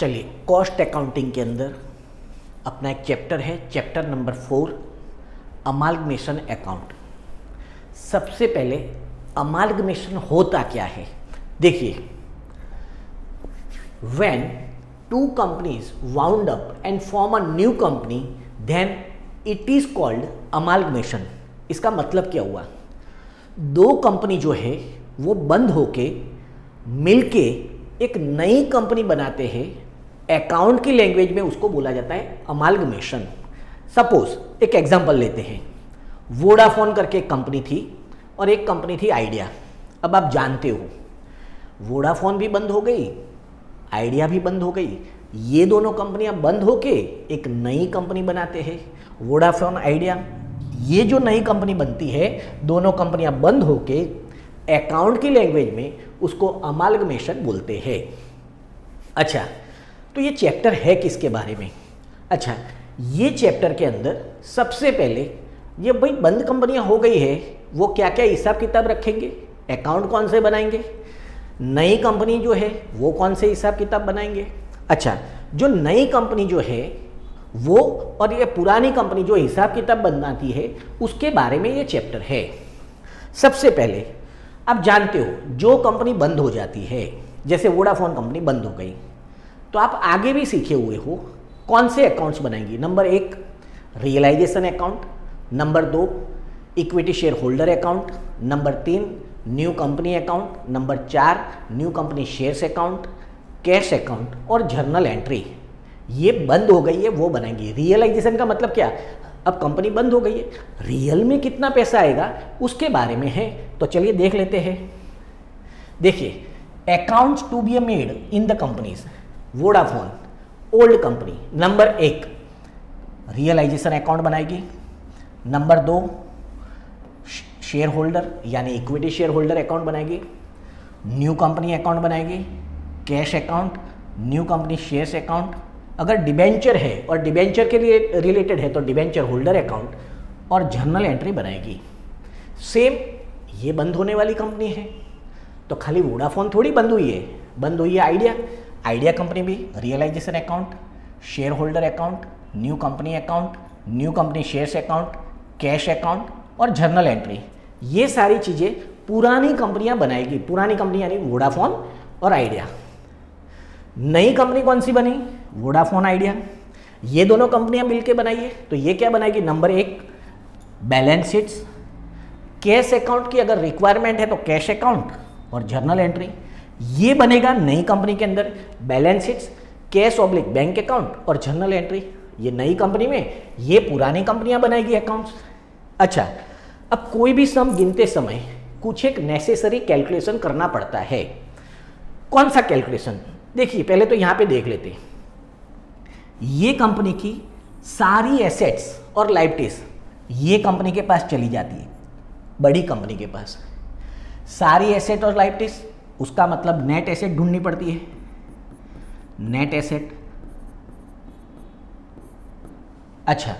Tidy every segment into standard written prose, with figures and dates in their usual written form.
चलिए, cost accounting के अंदर अपना एक चैप्टर है, चैप्टर नंबर 4, अमालगमेशन अकाउंट। सबसे पहले अमालगमेशन होता क्या है, देखिए, when two companies wound up and form a new company then it is called amalgamation. इसका मतलब क्या हुआ, दो कंपनी जो है वो बंद होके मिलके एक नई कंपनी बनाते हैं। अकाउंट की लैंग्वेज में उसको बोला जाता है अमालगमेशन। सपोज एक एग्जांपल लेते हैं, वोडाफोन करके एक कंपनी थी और एक कंपनी थी आइडिया। अब आप जानते हो वोडाफोन भी बंद हो गई, आइडिया भी बंद हो गई। ये दोनों कंपनियां बंद होके एक नई कंपनी बनाते हैं, वोडाफोन आइडिया। ये जो नई कंपनी बनती है, दोनों कंपनियां बंद होके अकाउंट की लैंग्वेज में उसको अमालगमेशन बोलते हैं। अच्छा, तो ये चैप्टर है किसके बारे में? अच्छा, ये चैप्टर के अंदर सबसे पहले ये भाई बंद कंपनियां हो गई है, वो क्या क्या हिसाब किताब रखेंगे, अकाउंट कौन से बनाएंगे, नई कंपनी जो है वो कौन से हिसाब किताब बनाएंगे। अच्छा, जो नई कंपनी जो है वो और ये पुरानी कंपनी जो हिसाब किताब बनाती है उसके बारे में ये चैप्टर है। सबसे पहले आप जानते हो जो कंपनी बंद हो जाती है, जैसे वोडाफोन कंपनी बंद हो गई, तो आप आगे भी सीखे हुए हो कौन से अकाउंट्स बनाएंगे। Number 1 realisation account, number 2 equity shareholder account, number 3 new company account, number 4 new company shares account, cash account और जर्नल एंट्री। ये बंद हो गई है वो बनाएंगे। रियलाइजेशन का मतलब क्या, अब कंपनी बंद हो गई है, रियल में कितना पैसा आएगा उसके बारे में है। तो चलिए देख लेते हैं। देखिए, accounts to be made in the companies, Vodafone old company, number 1 realisation account बनाएगी, नंबर 2 शेयर होल्डर यानी इक्विटी शेयर होल्डर अकाउंट बनाएगी, न्यू कंपनी अकाउंट बनाएगी, cash account, new company shares account, अगर डिबेंचर है और डिबेंचर के लिए related है तो डिबेंचर होल्डर अकाउंट और जर्नल एंट्री बनाएगी। सेम ये बंद होने वाली कंपनी है, तो खाली वोडाफोन थोड़ी बंद हुई है, बंद हुई है आइडिया कंपनी भी realisation account, shareholder account, new company account, new company shares account, cash account और जर्नल एंट्री। ये सारी चीज़ें पुरानी कंपनियां बनाएगी। पुरानी कंपनी यानी वोडाफोन और आइडिया। नई कंपनी कौन सी बनी, वोडाफोन आइडिया। ये दोनों कंपनियां मिलकर बनाई है, तो ये क्या बनाएगी, number 1 balance sheets, cash account की अगर रिक्वायरमेंट है तो कैश अकाउंट और जर्नल एंट्री। ये बनेगा नई कंपनी के अंदर, balance sheets, cash oblique bank account और जर्नल एंट्री। ये नई कंपनी में, ये पुरानी कंपनियां बनाएगी अकाउंट्स। अच्छा, अब कोई भी सम गिनते समय कुछ एक नेसेसरी कैलकुलेशन करना पड़ता है। कौन सा कैलकुलेशन, देखिए पहले तो यहां पे देख लेते हैं। ये कंपनी की सारी एसेट्स और लायबिलिटीज ये कंपनी के पास चली जाती है, बड़ी कंपनी के पास सारी एसेट और लायबिलिटीज, उसका मतलब नेट एसेट ढूंढनी पड़ती है, नेट एसेट। अच्छा,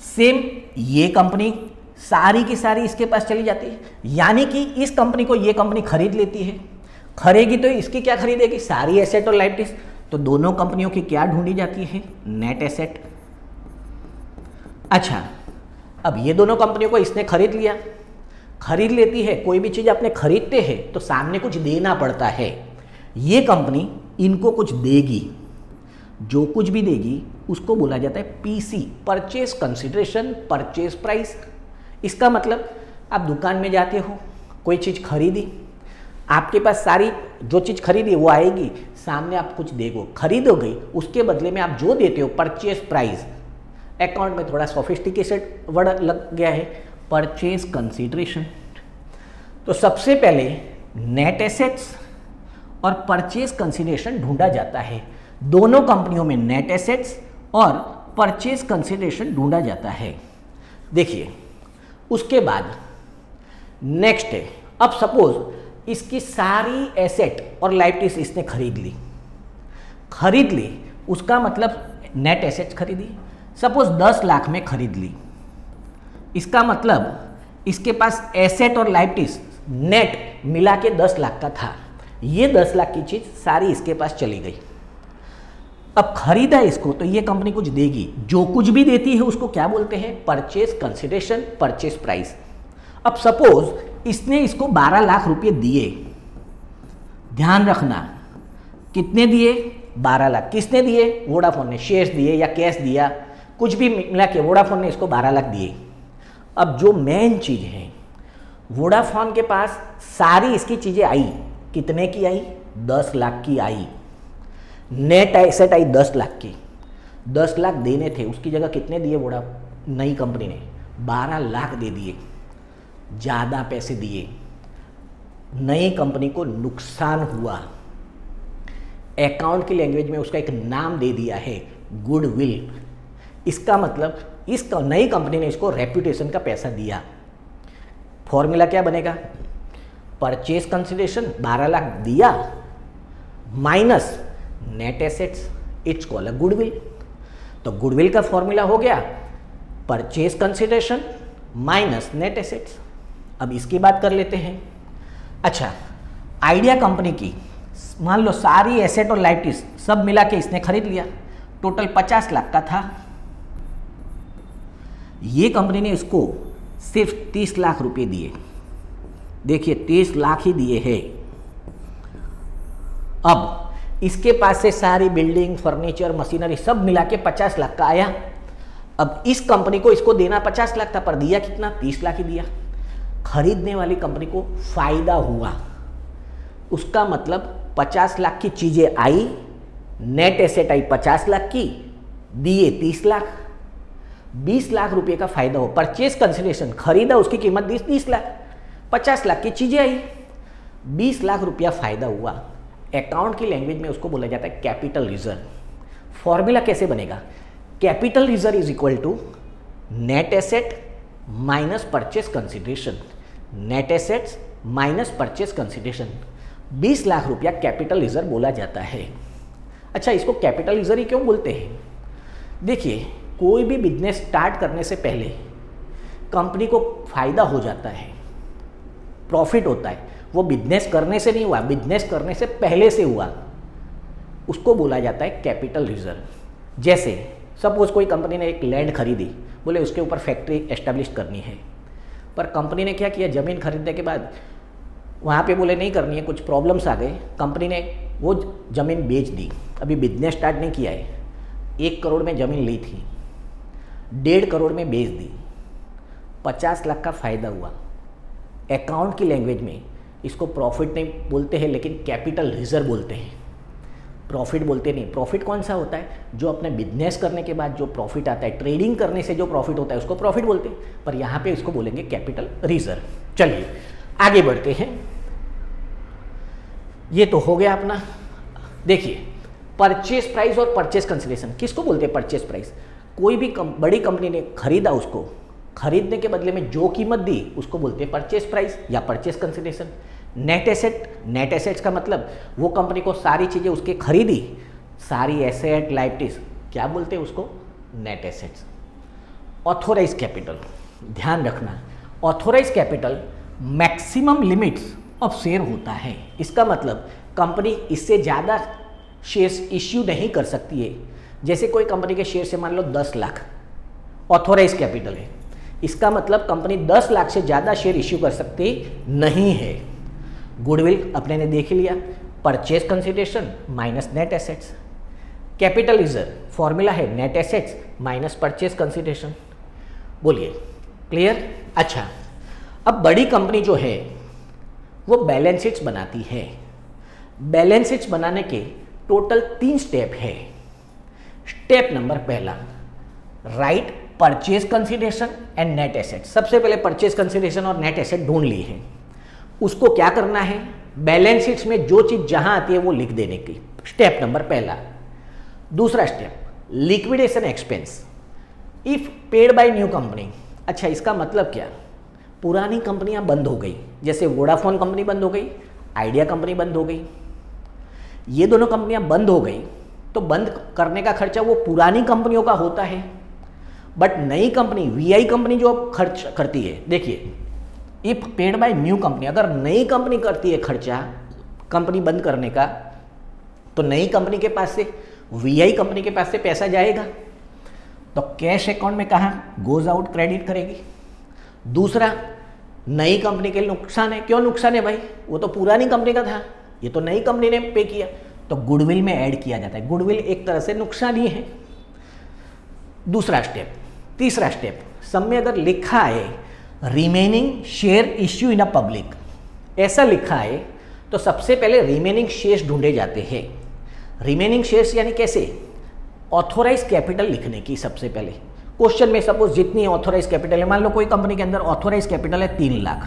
सेम ये कंपनी सारी की सारी इसके पास चली जाती है, यानी कि इस कंपनी को ये कंपनी खरीद लेती है। खरीदेगी तो इसकी क्या खरीदेगी, सारी एसेट और लायबिलिटीज। तो दोनों कंपनियों की क्या ढूंढी जाती है, नेट एसेट। अच्छा, अब ये दोनों कंपनियों को इसने खरीद लिया, खरीद लेती है। कोई भी चीज़ आपने खरीदते हैं तो सामने कुछ देना पड़ता है। ये कंपनी इनको कुछ देगी, जो कुछ भी देगी उसको बोला जाता है PC, purchase consideration, purchase price. इसका मतलब आप दुकान में जाते हो, कोई चीज़ खरीदी, आपके पास सारी जो चीज़ खरीदी वो आएगी, सामने आप कुछ देखो, खरीदोगे, उसके बदले में आप जो देते हो परचेज प्राइस। अकाउंट में थोड़ा सोफिस्टिकेटेड वर्ड लग गया है, परचेज कंसिडरेशन। तो सबसे पहले नेट एसेट्स और परचेज कंसिडरेशन ढूंढा जाता है। दोनों कंपनियों में नेट एसेट्स और परचेज कंसिडरेशन ढूंढा जाता है। देखिए, उसके बाद नेक्स्ट है, अब सपोज इसकी सारी एसेट और लायबिलिटीज इसने खरीद ली, उसका मतलब नेट एसेट्स खरीदी। सपोज 10 लाख में खरीद ली, इसका मतलब इसके पास एसेट और लायबिलिटीज नेट मिला के 10 लाख का था। ये 10 लाख की चीज़ सारी इसके पास चली गई। अब खरीदा इसको तो ये कंपनी कुछ देगी, जो कुछ भी देती है उसको क्या बोलते हैं, परचेज कंसिडरेशन, परचेज प्राइस। अब सपोज इसने इसको 12 लाख रुपए दिए, ध्यान रखना कितने दिए, 12 लाख। किसने दिए, वोडाफोन ने, शेयर्स दिए या कैश दिया, कुछ भी मिला के वोडाफोन ने इसको 12 लाख दिए। अब जो मेन चीज़ है, वोडाफोन के पास सारी इसकी चीज़ें आई, कितने की आई, 10 लाख की आई। नेट एसेट आई 10 लाख की, 10 लाख देने थे, उसकी जगह कितने दिए नई कंपनी ने, 12 लाख दे दिए, ज़्यादा पैसे दिए, नई कंपनी को नुकसान हुआ। अकाउंट की लैंग्वेज में उसका एक नाम दे दिया है, गुडविल। इसका मतलब इस नई कंपनी ने इसको रेप्यूटेशन का पैसा दिया। फॉर्मूला क्या बनेगा, परचेज कंसिडरेशन 12 लाख दिया minus net assets, it's called a goodwill. तो गुडविल का फॉर्मूला हो गया purchase consideration minus net assets. अब इसकी बात कर लेते हैं। अच्छा, आइडिया कंपनी की मान लो सारी एसेट और लाइबिलिटीज सब मिला के इसने खरीद लिया, टोटल 50 लाख का था। ये कंपनी ने इसको सिर्फ 30 लाख रुपए दिए, देखिए 30 लाख ही दिए हैं। अब इसके पास से सारी बिल्डिंग, फर्नीचर, मशीनरी सब मिला के 50 लाख का आया। अब इस कंपनी को इसको देना 50 लाख था, पर दिया कितना, 30 लाख ही दिया। खरीदने वाली कंपनी को फायदा हुआ, उसका मतलब 50 लाख की चीजें आई, नेट एसेट आई 50 लाख की, दिए 30 लाख, 20 लाख रुपए का फायदा हो। परचेज कंसिडरेशन, खरीदा उसकी कीमत 30 लाख, 50 लाख की चीजें आई, 20 लाख रुपया फायदा हुआ। अकाउंट की लैंग्वेज में उसको बोला जाता है कैपिटल रिजर्व। फॉर्मूला कैसे बनेगा, capital reserve is equal to net asset minus purchase consideration, net assets minus purchase consideration. 20 lakh रुपया कैपिटल रिजर्व बोला जाता है। अच्छा, इसको कैपिटल रिजर्व ही क्यों बोलते हैं, देखिए कोई भी बिजनेस स्टार्ट करने से पहले कंपनी को फायदा हो जाता है, प्रॉफिट होता है, वो बिजनेस करने से नहीं हुआ, बिजनेस करने से पहले से हुआ, उसको बोला जाता है कैपिटल रिजर्व। जैसे सपोज कोई कंपनी ने एक लैंड खरीदी, बोले उसके ऊपर फैक्ट्री एस्टेब्लिश करनी है, पर कंपनी ने क्या किया, ज़मीन खरीदने के बाद वहाँ पे बोले नहीं करनी है, कुछ प्रॉब्लम्स आ गए, कंपनी ने वो ज़मीन बेच दी। अभी बिजनेस स्टार्ट नहीं किया है, 1 करोड़ में ज़मीन ली थी, 1.5 करोड़ में बेच दी, 50 लाख का फ़ायदा हुआ। अकाउंट की लैंग्वेज में इसको प्रॉफिट नहीं बोलते हैं, लेकिन कैपिटल रिजर्व बोलते हैं, प्रॉफिट बोलते नहीं। प्रॉफिट कौन सा होता है, जो अपने बिजनेस करने के बाद जो प्रॉफिट आता है, ट्रेडिंग करने से जो प्रॉफिट होता है उसको प्रॉफिट बोलते हैं, पर यहाँ पे इसको बोलेंगे कैपिटल रिजर्व। चलिए आगे बढ़ते हैं। ये तो हो गया अपना। देखिए परचेज प्राइस और परचेज कंसिडरेशन किसको बोलते हैं, परचेज प्राइस। कोई भी बड़ी कंपनी ने खरीदा, उसको खरीदने के बदले में जो कीमत दी उसको बोलते हैं परचेज प्राइस या purchase consideration. Net asset, net assets का मतलब वो कंपनी को सारी चीज़ें उसके खरीदी, सारी एसेट लाइबिलिटीज, क्या बोलते हैं उसको, नेट एसेट्स। ऑथोराइज कैपिटल, ध्यान रखना, authorise capital maximum limits of share होता है। इसका मतलब कंपनी इससे ज़्यादा शेयर्स इश्यू नहीं कर सकती है। जैसे कोई कंपनी के शेयर से मान लो 10 लाख ऑथोराइज कैपिटल है, इसका मतलब कंपनी 10 लाख से ज़्यादा शेयर इश्यू कर सकती नहीं है। गुडविल अपने ने देख लिया, purchase consideration minus net assets. Capital reserve formula है net assets minus purchase consideration. बोलिए क्लियर। अच्छा, अब बड़ी कंपनी जो है वो बैलेंस शीट्स बनाती है। बैलेंस शीट्स बनाने के टोटल 3 स्टेप है। स्टेप नंबर पहला, right purchase consideration and net asset. सबसे पहले परचेज कंसिडरेशन और नेट एसेट ढूंढ ली है, उसको क्या करना है, बैलेंस शीट्स में जो चीज़ जहां आती है वो लिख देने की। स्टेप नंबर पहला। दूसरा step, liquidation expense if paid by new company. अच्छा, इसका मतलब क्या, पुरानी कंपनियां बंद हो गई, जैसे वोडाफोन कंपनी बंद हो गई, आइडिया कंपनी बंद हो गई, ये दोनों कंपनियां बंद हो गई, तो बंद करने का खर्चा वो पुरानी कंपनियों का होता है। बट नई कंपनी, वीआई कंपनी जो खर्च करती है, देखिए if paid by new company, अगर नई कंपनी करती है खर्चा कंपनी बंद करने का, तो नई कंपनी के पास से वीआई कंपनी के पास से पैसा जाएगा तो कैश अकाउंट में कहाँ गोज आउट, क्रेडिट करेगी। दूसरा, नई कंपनी के लिए नुकसान है। क्यों नुकसान है भाई? वो तो पुरानी कंपनी का था, ये तो नई कंपनी ने पे किया, तो गुडविल में ऐड किया जाता है। गुडविल एक तरह से नुकसान ही है। दूसरा स्टेप। तीसरा स्टेप, सब में अगर लिखा है remaining share issue in a public, ऐसा लिखा है तो सबसे पहले रिमेनिंग शेयर्स ढूंढे जाते हैं। रिमेनिंग शेयर्स यानी कैसे? ऑथोराइज कैपिटल लिखने की सबसे पहले। क्वेश्चन में सपोज जितनी ऑथोराइज कैपिटल है, मान लो कोई कंपनी के अंदर ऑथोराइज कैपिटल है 3 लाख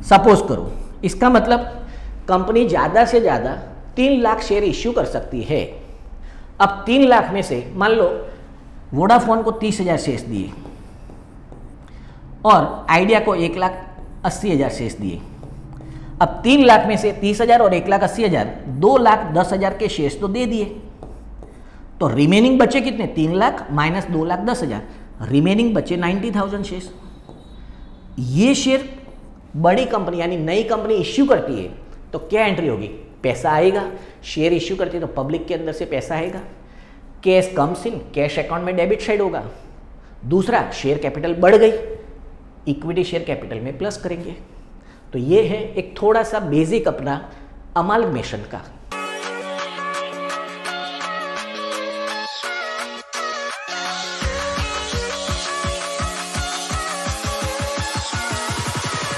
सपोज करो, इसका मतलब कंपनी ज़्यादा से ज़्यादा 3 लाख शेयर इश्यू कर सकती है। अब 3 लाख में से मान लो वोडाफोन को 30,000 शेयर्स दिए और आइडिया को 1,80,000 शेयर्स दिए। अब 3 लाख में से 30,000 और 1,80,000, 2,10,000 के शेयर्स तो दे दिए, तो रिमेनिंग बचे कितने? 3 लाख माइनस 2,10,000, रिमेनिंग बचे 90,000 शेयर्स। ये शेयर बड़ी कंपनी यानी नई कंपनी इश्यू करती है तो क्या एंट्री होगी? पैसा आएगा। शेयर इश्यू करती है तो पब्लिक के अंदर से पैसा आएगा। Cash comes in, cash account में डेबिट साइड होगा। दूसरा, शेयर कैपिटल बढ़ गई, इक्विटी शेयर कैपिटल में प्लस करेंगे। तो ये है एक थोड़ा सा बेसिक अपना अमाल्गमेशन का।